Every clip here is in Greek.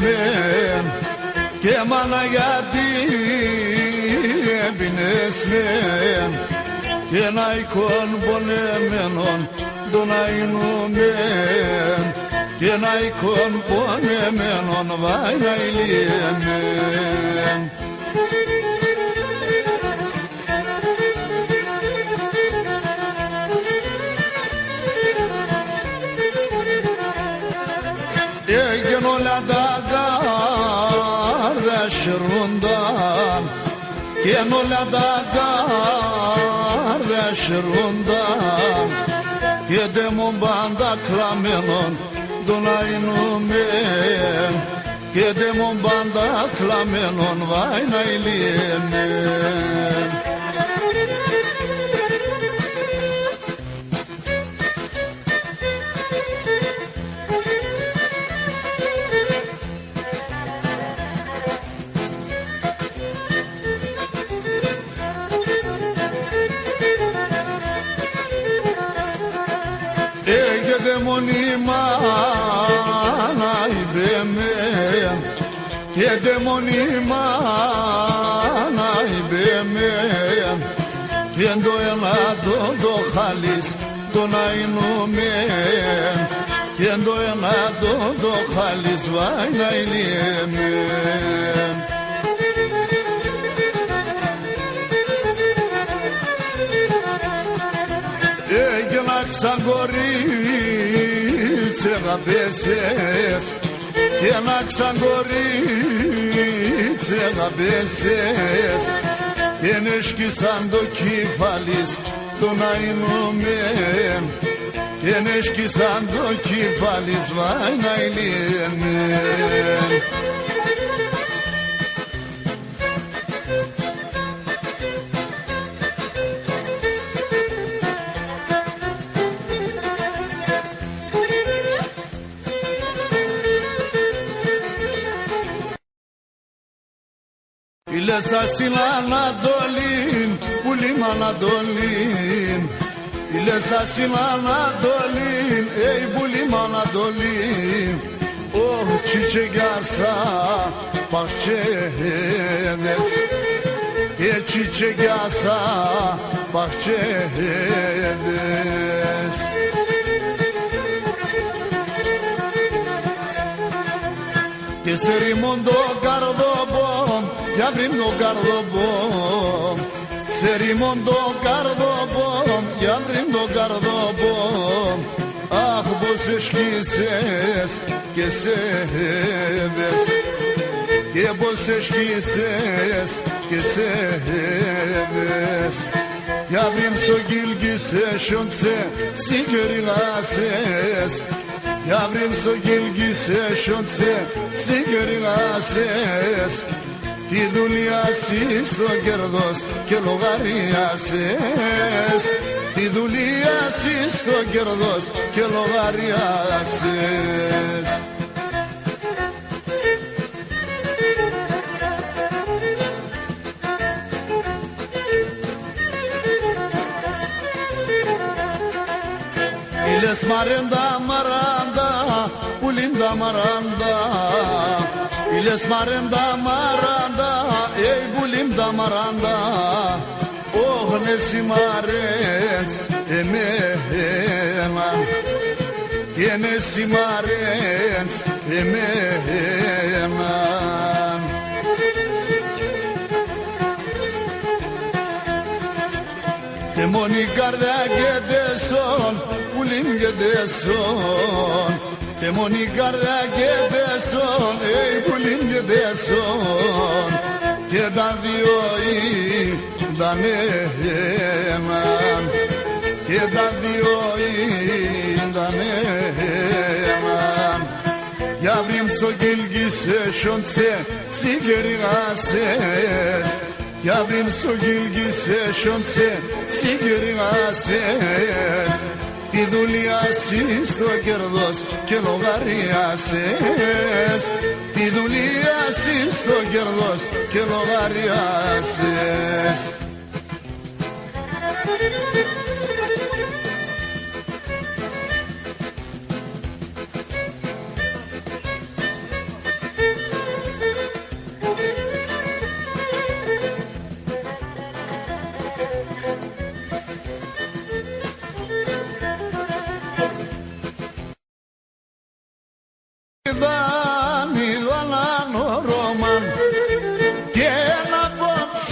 με και μάνα γιατί έμπινες με και να εικόν πονεμένον τον αεινούμε και να εικόν πονεμένον βάει να ηλίμε. Egin olada kardeşlerinden Gen olada kardeşlerinden Gedem o banda klamenon Donaynume Gedem o banda klamenon Vay naylime. Egede monima naibeme Gede monima naibeme Kendo ena do khalis donaynume Kendo ena do khalis vay naylime. Egin aksangorice gabeses Egin aksangorice gabeses Keneşki sando kifalis donaynume Keneşki sando kifalis vay naylime. İlesa silana dolin, pulim anadolin. İlesa silana dolin, ey pulim anadolin. Oh çiçek yasa bahçede, çiçek yasa bahçede. Que serimondo gardobom, yavrim no gardobom. Serimondo gardobom, yavrim no gardobom. Ah boş eşkises, que seves. Que boş eşkises, que seves. Yavrim so gilgise şonse, sigerilases. Yavrim so gilgise şonse, sigerilases. Τη δουλειά στο κέρδος και λογαριάσες. Τη δουλειά στο κέρδος και λογαριάσες. Iles marenda maranda, pulinda maranda. Iles marenda maranda, ey bulimda maranda. Oh ne simaret emena, ne simaret emena. Temoni karda gedeson, bulim gedeson. Temoni karda gedeson, ey bulim gedeson. Και τα δυο ήταν ένα, και τα δυο ήταν ένα. Για βρήμ στο γυλγίσε σιόντσε, σιγεριγάσες. Για βρήμ στο γυλγίσε σιόντσε, σιγεριγάσες. Τη δουλειά στο κέρδος και λογαριάσες. Τη δουλειά στο κέρδος και λογαριάσες.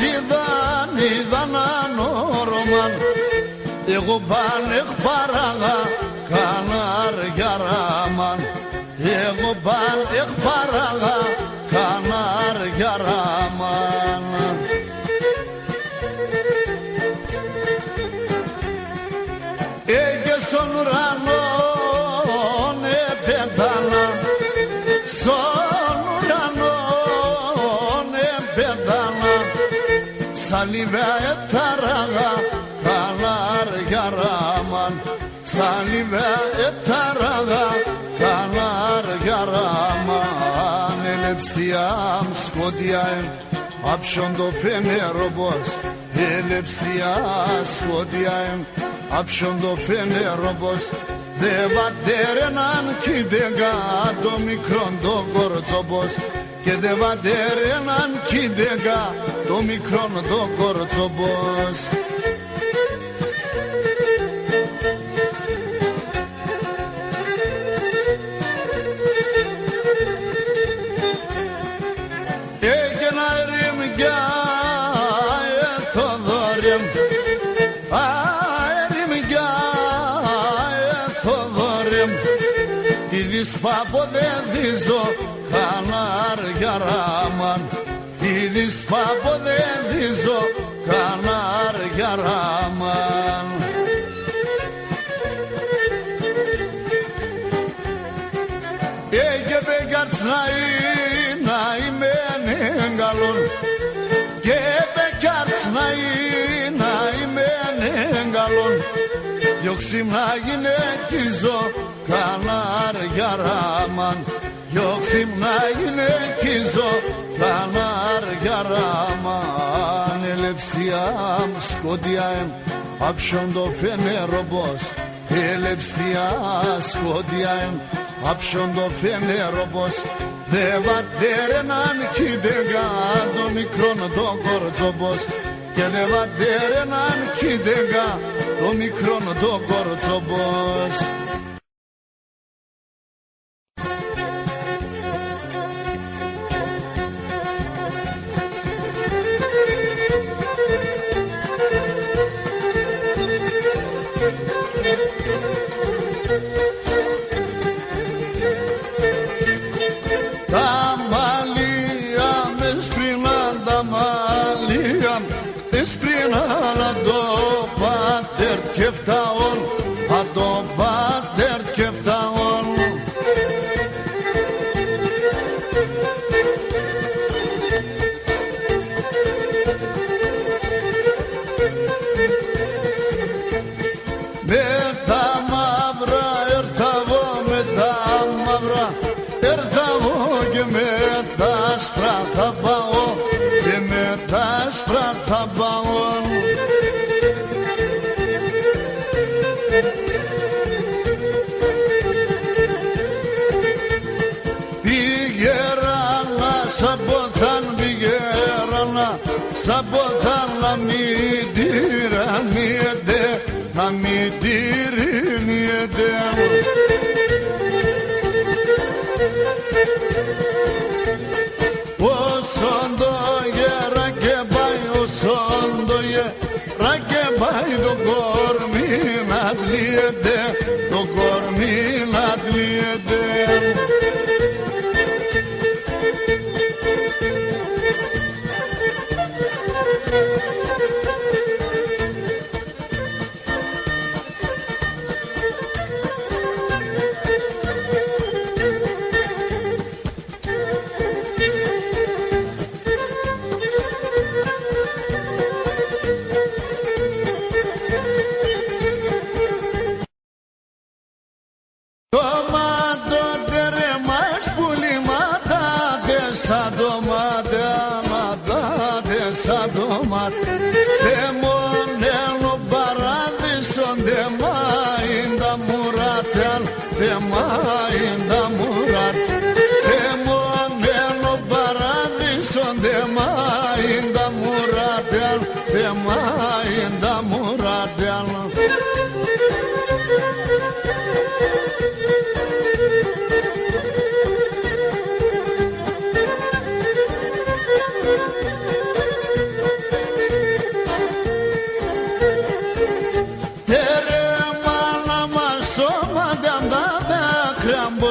είδαν ανώρωμαν εγώ παν εκπαράγα κανάρ γιαράμαν εγώ παν εκπαράγα κανάρ γιαράμαν και στον ουρανό πέτανα στον ουρανό πέτανα σαλίβα εταράγα κανάρ γιαράμαν σαλίβα εταράγα κανάρ γιαράμαν ελεψιάμ σκοτιάεμ απ' το φενέροπος ελεψιά σκοτιάεμ απ' το φενέροπος δε βατέρεναν κηδεγά το μικρόν το κορτσόπος και δε βατέρεναν κηδεγά το μικρόν το κορτσόπος έγινα ρημιά Θοδωρέμ ρημιά Θοδωρέμ τη δυσπάπο δεν δίζω κανάρ γιαράμαν τη δυσπάπο δεν δίζω κανάρ γιαράμαν και μπέγκατς να είμαι νέγκαλον και μπέγκατς να είμαι νέγκαλον διώξιμνα γυναικίζω κανάρ γιαράμαν διώξιμνα γυναικίζω κανάρ γιαράμαν ελευσιάμ σκοτιάεμ απ' το φενέροπος ελευσιά σκοτιάεμ απ' το φενέροπος δε βατέρεναν κηδεγά το μικρόν το κορτσόπος και δε βατέρεναν κηδεγά το μικρόν το κορτσόπος Εσπρινάλα το πάτερ και φταόν α το πάτερ και φταόν με τα μαύρα έρθα εγώ με τα μαύρα έρθα εγώ και με τα άσπρα θα πάω και με τα άσπρα θα πάω πηγαίρανα σαποθάν πηγαίρανα σαποθάν να μην τυραννιέται να μην τυραννιέται όσον το γέρα και πάει όσον το γέρα και πάει το κορμί να τλίεται το κορμί να τλίεται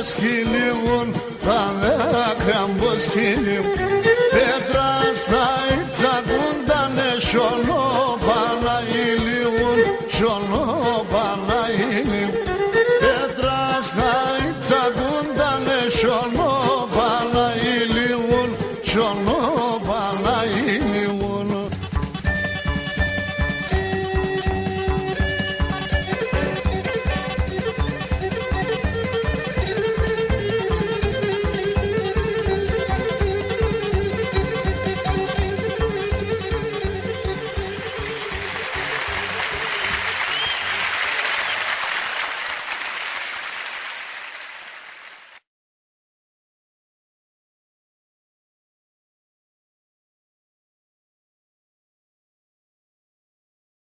πως χυλίουν, τα δάκρυα πως χυλίουν. Πέτρα στα ιτσακούντανε σιωνό Παναγιλίουν, σιωνό Παναγιλίουν. Πέτρα στα ιτσακούντανε σιωνό Παναγιλίουν, σιωνό